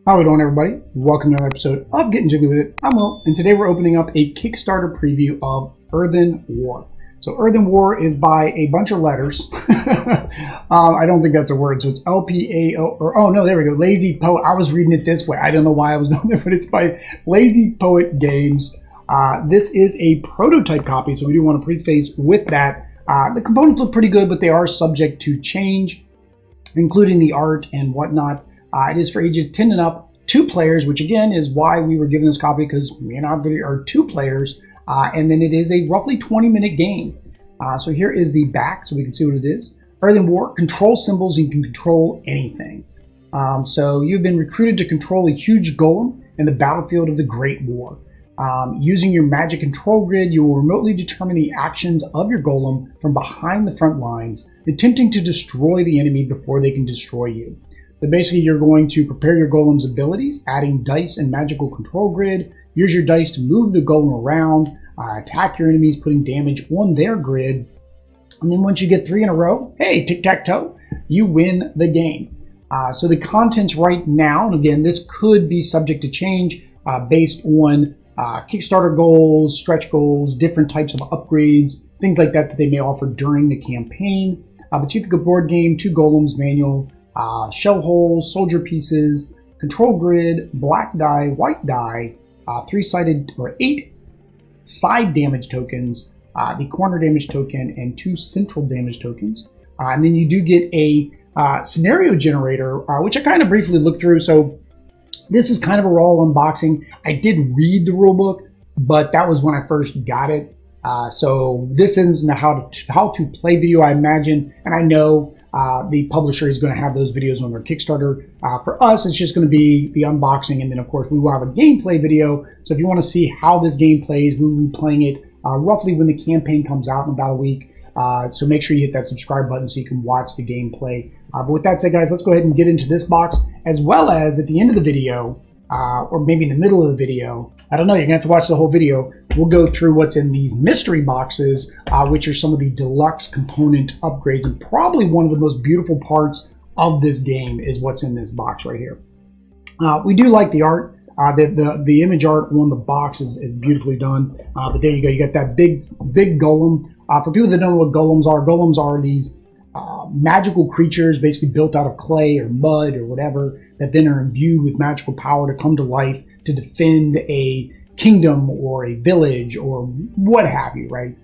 How we doing, everybody? Welcome to another episode of Getting Jiggy With It. I'm Will, and today we're opening up a Kickstarter preview of Earthenwar. So Earthenwar is by a bunch of letters. I don't think that's a word, so it's L-P-A-O, or oh no, there we go, Lazy Poet. I was reading it this way. I don't know why I was doing it, but it's by Lazy Poet Games. This is a prototype copy, so we do want to preface with that. The components look pretty good, but they are subject to change, including the art and whatnot. It is for ages 10 and up, 2 players, which again is why we were given this copy, because me and Abdi are 2 players, and then it is a roughly 20-minute game. So here is the back, so we can see what it is. Earthenwar, control symbols, and you can control anything. So you've been recruited to control a huge golem in the battlefield of the Great War. Using your magic control grid, you will remotely determine the actions of your golem from behind the front lines, attempting to destroy the enemy before they can destroy you. So basically, you're going to prepare your golem's abilities, adding dice and magical control grid. Use your dice to move the golem around, attack your enemies, putting damage on their grid. And then once you get 3 in a row, hey, tic-tac-toe, you win the game. So the contents right now, and again, this could be subject to change based on Kickstarter goals, stretch goals, different types of upgrades, things like that they may offer during the campaign. But you think a board game, 2 golems, manual, shell holes, soldier pieces, control grid, black die, white die, 3-sided or 8 side damage tokens, the corner damage token, and 2 central damage tokens. And then you do get a scenario generator, which I kind of briefly looked through. So this is kind of a raw unboxing. I did read the rulebook, but that was when I first got it. So this isn't a how to play video, I imagine, and I know the publisher is going to have those videos on their Kickstarter. For us, it's just going to be the unboxing, and then of course we will have a gameplay video. So if you want to see how this game plays, we will be playing it roughly when the campaign comes out in about a week. So make sure you hit that subscribe button so you can watch the gameplay. But with that said, guys, let's go ahead and get into this box, as well as at the end of the video, or maybe in the middle of the video. I don't know, you're going to have to watch the whole video. We'll go through what's in these mystery boxes, which are some of the deluxe component upgrades, and probably one of the most beautiful parts of this game is what's in this box right here. We do like the art. The image art on the box is beautifully done. But there you go. You got that big golem. For people that don't know what golems are these magical creatures basically built out of clay or mud or whatever, that then are imbued with magical power to come to life to defend a kingdom or a village or what have you, right?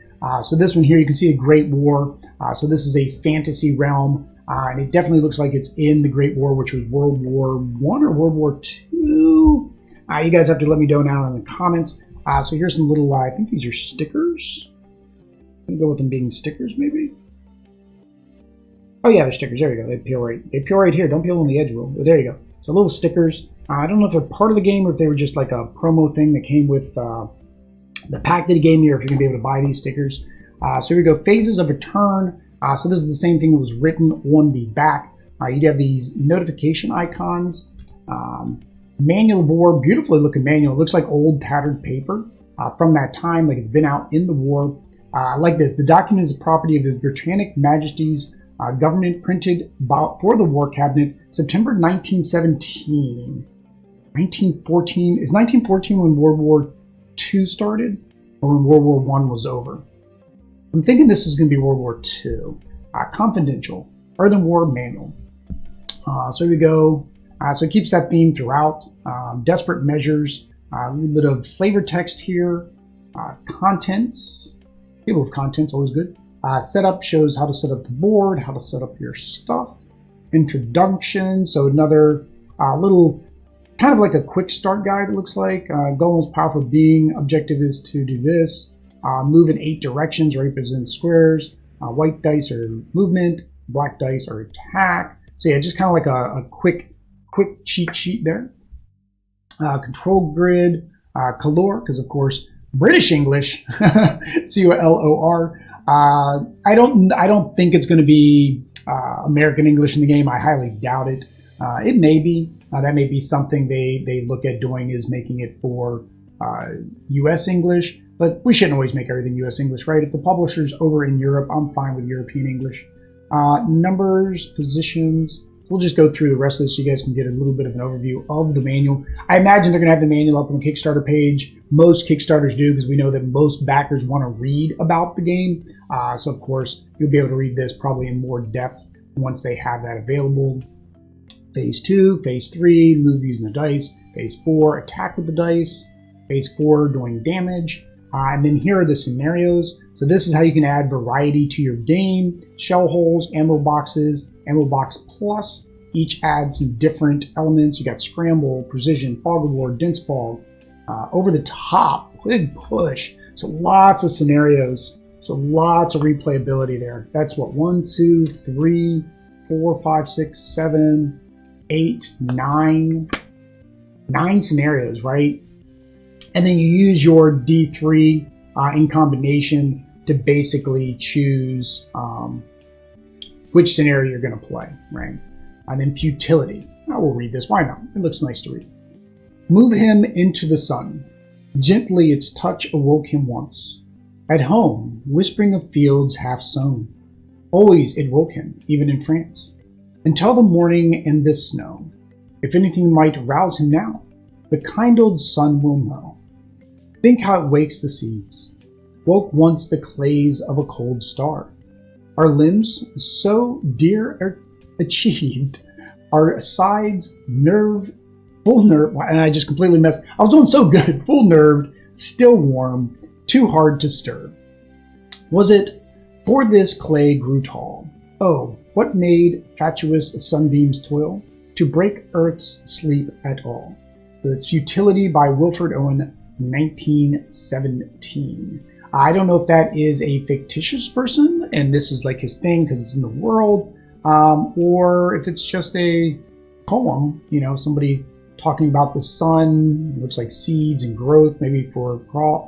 So this one here, you can see a Great War. So this is a fantasy realm, and it definitely looks like it's in the Great War, which was World War I or World War II. You guys have to let me know now in the comments. So here's some little, I think these are stickers. I'm gonna go with them being stickers, maybe. Oh yeah, they're stickers. There you go. They peel right here. Don't peel on the edge, Will. But there you go. So little stickers. I don't know if they're part of the game or if they were just like a promo thing that came with the pack that he gave me, or if you're going to be able to buy these stickers. So here we go. Phases of a turn. So this is the same thing that was written on the back. You have these notification icons. Manual board. Beautifully looking manual. It looks like old tattered paper from that time, like it's been out in the war. I like this. The document is the property of His Britannic Majesty's government, printed for the War Cabinet, September 1917. 1914. Is 1914 when World War II started, or when World War I was over? I'm thinking this is going to be World War II. Confidential. Earthenwar Manual. So here we go. So it keeps that theme throughout. Desperate measures. A little bit of flavor text here. Contents. Table of contents, always good. Setup shows how to set up the board, how to set up your stuff. Introduction, so another little, kind of like a quick start guide, it looks like. Golem's powerful being, objective is to do this. Move in 8 directions, represent squares. White dice are movement, black dice are attack. So yeah, just kind of like a quick cheat sheet there. Control grid, color, because of course, British English, C-O-L-O-R. I don't think it's going to be American English in the game. I highly doubt it. It may be. That may be something they look at doing, is making it for U.S. English. But we shouldn't always make everything U.S. English, right? If the publisher's over in Europe, I'm fine with European English. Numbers, positions. We'll just go through the rest of this so you guys can get a little bit of an overview of the manual. I imagine they're going to have the manual up on the Kickstarter page. Most Kickstarters do, because we know that most backers want to read about the game. So of course, you'll be able to read this probably in more depth once they have that available. Phase 2, Phase 3, move using the dice. Phase 4, attack with the dice. Phase 4, doing damage. And then here are the scenarios. So this is how you can add variety to your game. Shell holes, ammo boxes, ammo box plus. Each adds some different elements. You got scramble, precision, fog of war, dense fog, over the top, big push. So lots of scenarios. So lots of replayability there. That's what, 1, 2, 3, 4, 5, 6, 7, 8, 9. 9 scenarios, right? And then you use your D3 in combination to basically choose which scenario you're going to play, right? And then futility. I will read this. Why not? It looks nice to read. Move him into the sun. Gently its touch awoke him once. At home, whispering of fields half sown. Always it woke him, even in France. Until the morning and this snow. If anything might rouse him now, the kind old sun will know. Think how it wakes the seeds. Woke once the clays of a cold star. Our limbs so dear achieved. Our sides full nerve, and I just completely messed. I was doing so good. Full nerved, still warm, too hard to stir. Was it for this clay grew tall? Oh, what made fatuous sunbeams toil to break earth's sleep at all? So it's Futility by Wilfred Owen, 1917. I don't know if that is a fictitious person and this is like his thing because it's in the world, or if it's just a poem, you know, somebody talking about the sun. It looks like seeds and growth, maybe for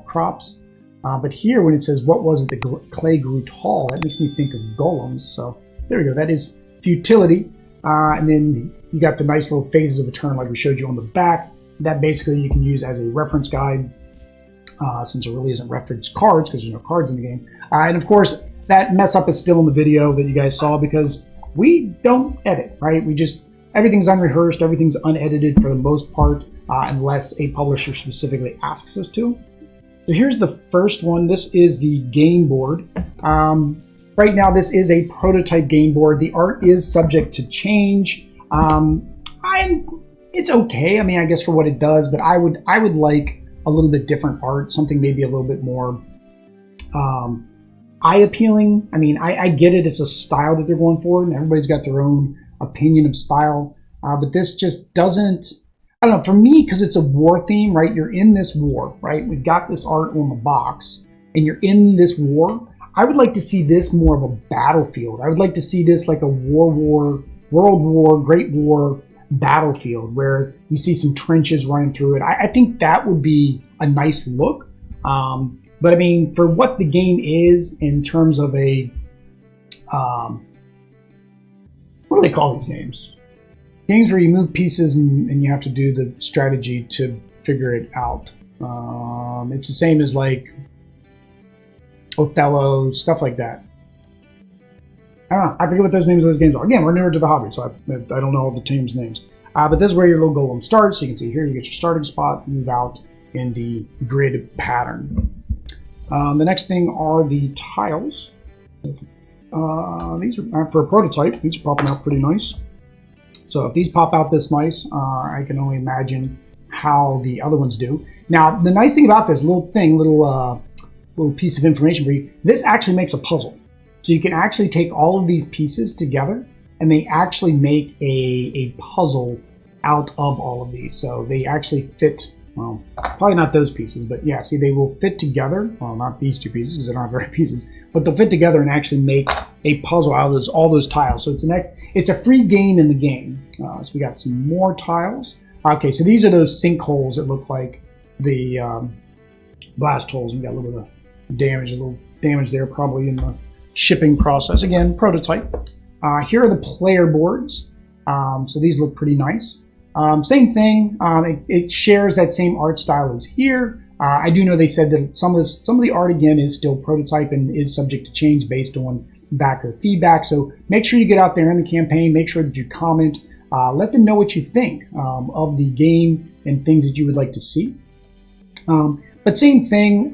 crops. But here when it says, what was it, the clay grew tall, that makes me think of golems. So there we go, that is Futility. And then you got the nice little phases of a turn like we showed you on the back. That basically you can use as a reference guide, since it really isn't reference cards because there's no cards in the game. And of course, that mess up is still in the video that you guys saw because we don't edit, right? Everything's unrehearsed, everything's unedited for the most part, unless a publisher specifically asks us to. So here's the first one. This is the game board. Right now, this is a prototype game board. The art is subject to change. It's okay. I mean, I guess for what it does, but I would like a little bit different art, something maybe a little bit more eye appealing. I mean, I get it. It's a style that they're going for, and everybody's got their own opinion of style. But this just doesn't, I don't know, for me, because it's a war theme, right? You're in this war, right? We've got this art on the box, and you're in this war. I would like to see this more of a battlefield. I would like to see this like a World War, Great War battlefield where you see some trenches running through it. I think that would be a nice look. But I mean, for what the game is in terms of a, what do they call these games? Games where you move pieces and you have to do the strategy to figure it out. It's the same as like Othello, stuff like that. I don't know. I forget what those names of those games are. Again, we're newer to the hobby, so I don't know all the teams' names. But this is where your little golem starts. So you can see here, you get your starting spot, move out in the grid pattern. The next thing are the tiles. These are for a prototype. These are popping out pretty nice. So if these pop out this nice, I can only imagine how the other ones do. Now, the nice thing about this little piece of information for you, this actually makes a puzzle. So you can actually take all of these pieces together and they actually make a puzzle out of all of these. So they actually fit, well, probably not those pieces, but yeah, see, they will fit together. Well, not these two pieces because they're not very pieces, but they'll fit together and actually make a puzzle out of all those tiles. So it's a free game in the game. So we got some more tiles. Okay, so these are those sinkholes that look like the blast holes. We got a little bit of damage, there probably in the shipping process. Again, prototype. Here are the player boards. So these look pretty nice. Same thing. It shares that same art style as here. I do know they said that some of the art again is still prototype and is subject to change based on back their feedback. So make sure you get out there in the campaign. Make sure that you comment. Let them know what you think of the game and things that you would like to see. But same thing,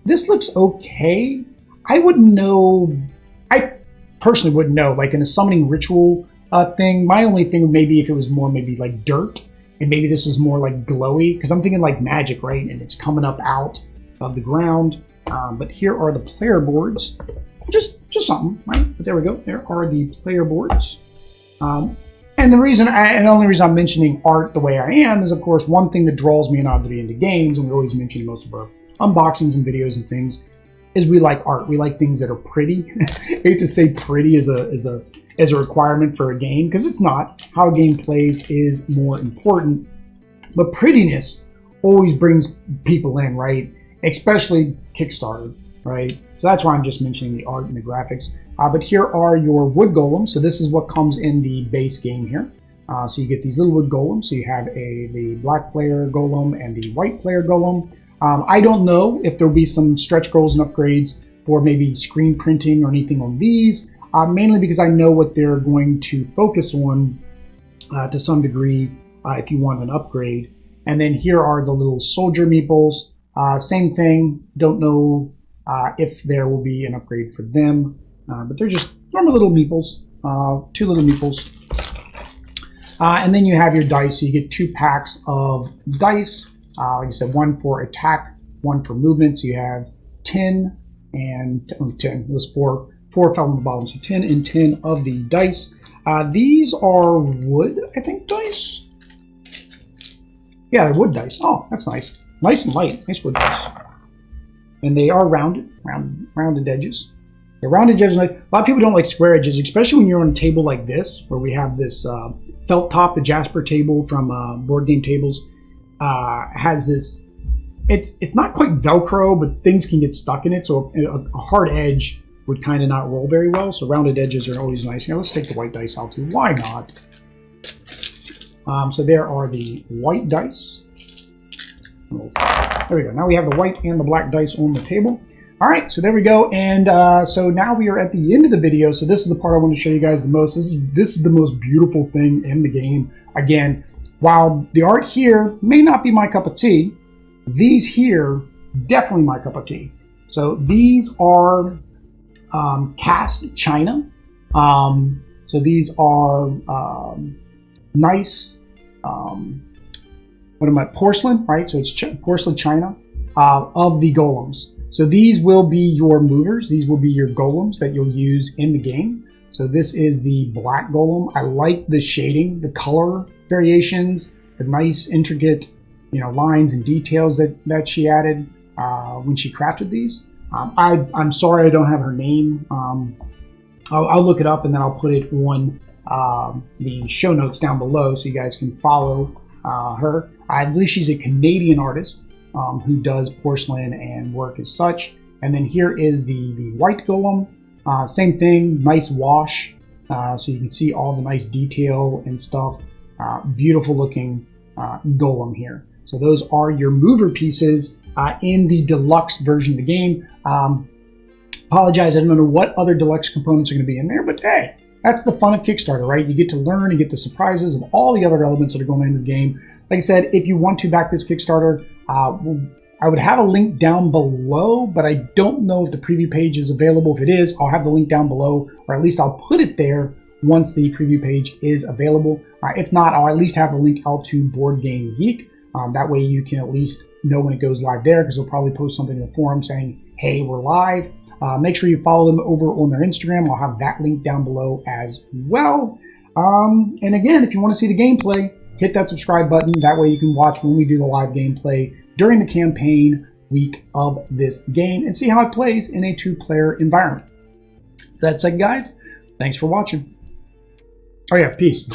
this looks okay. I wouldn't know, I personally wouldn't know, like in a summoning ritual thing, my only thing would maybe if it was more maybe like dirt, and maybe this is more like glowy, because I'm thinking like magic, right? And it's coming up out of the ground. But here are the player boards. Just something, right? But there we go. There are the player boards. And the only reason I'm mentioning art the way I am is, of course, one thing that draws me and Odd to be into games, and we always mention most of our unboxings and videos and things, is we like art. We like things that are pretty. I hate to say pretty as a requirement for a game, because it's not. How a game plays is more important. But prettiness always brings people in, right? Especially Kickstarter, right? So that's why I'm just mentioning the art and the graphics. But here are your wood golems. So this is what comes in the base game here. So you get these little wood golems. So you have the black player golem and the white player golem. I don't know if there'll be some stretch goals and upgrades for maybe screen printing or anything on these, mainly because I know what they're going to focus on to some degree if you want an upgrade. And then here are the little soldier meeples. Same thing, don't know if there will be an upgrade for them, but they're just normal little meeples, 2 little meeples. And then you have your dice, so you get 2 packs of dice. Like I said, 1 for attack, 1 for movement. So you have 10 and 10. It was 4 fell on the bottom, so 10 and 10 of the dice. These are wood, I think, dice. Yeah, they're wood dice. Oh, that's nice. Nice and light. Nice wood dice. And they are rounded edges. The rounded edges, a lot of people don't like square edges, especially when you're on a table like this, where we have this felt top, the Jasper table from Board Game Tables. Has this, it's not quite Velcro, but things can get stuck in it, so a hard edge would kind of not roll very well, so rounded edges are always nice. Here, let's take the white dice out too. Why not? So there are the white dice. There we go. Now we have the white and the black dice on the table. All right, so there we go. And so now we are at the end of the video. So this is the part I want to show you guys the most. This is the most beautiful thing in the game. Again, while the art here may not be my cup of tea, these here, definitely my cup of tea. So these are cast china. So these are nice, porcelain, right? So it's porcelain china of the golems. So these will be your movers. These will be your golems that you'll use in the game. So this is the black golem. I like the shading, the color variations, the nice intricate, lines and details that she added when she crafted these. I'm sorry I don't have her name. I'll look it up and then I'll put it on the show notes down below so you guys can follow her. I believe she's a Canadian artist who does porcelain and work as such. And then here is the white golem. Same thing, nice wash. So you can see all the nice detail and stuff. Beautiful looking golem here. So those are your mover pieces in the deluxe version of the game. Apologize, I don't know what other deluxe components are going to be in there, but hey, that's the fun of Kickstarter, right? You get to learn and get the surprises of all the other elements that are going into the game. Like I said, if you want to back this Kickstarter, I would have a link down below, but I don't know if the preview page is available. If it is, I'll have the link down below, or at least I'll put it there once the preview page is available. If not, I'll at least have the link out to Board Game Geek. That way you can at least know when it goes live there, because they'll probably post something in the forum saying, hey, we're live. Make sure you follow them over on their Instagram. I'll have that link down below as well. And again, if you want to see the gameplay, hit that subscribe button. That way you can watch when we do the live gameplay during the campaign week of this game and see how it plays in a 2-player environment. That said, guys, thanks for watching. Oh yeah, peace.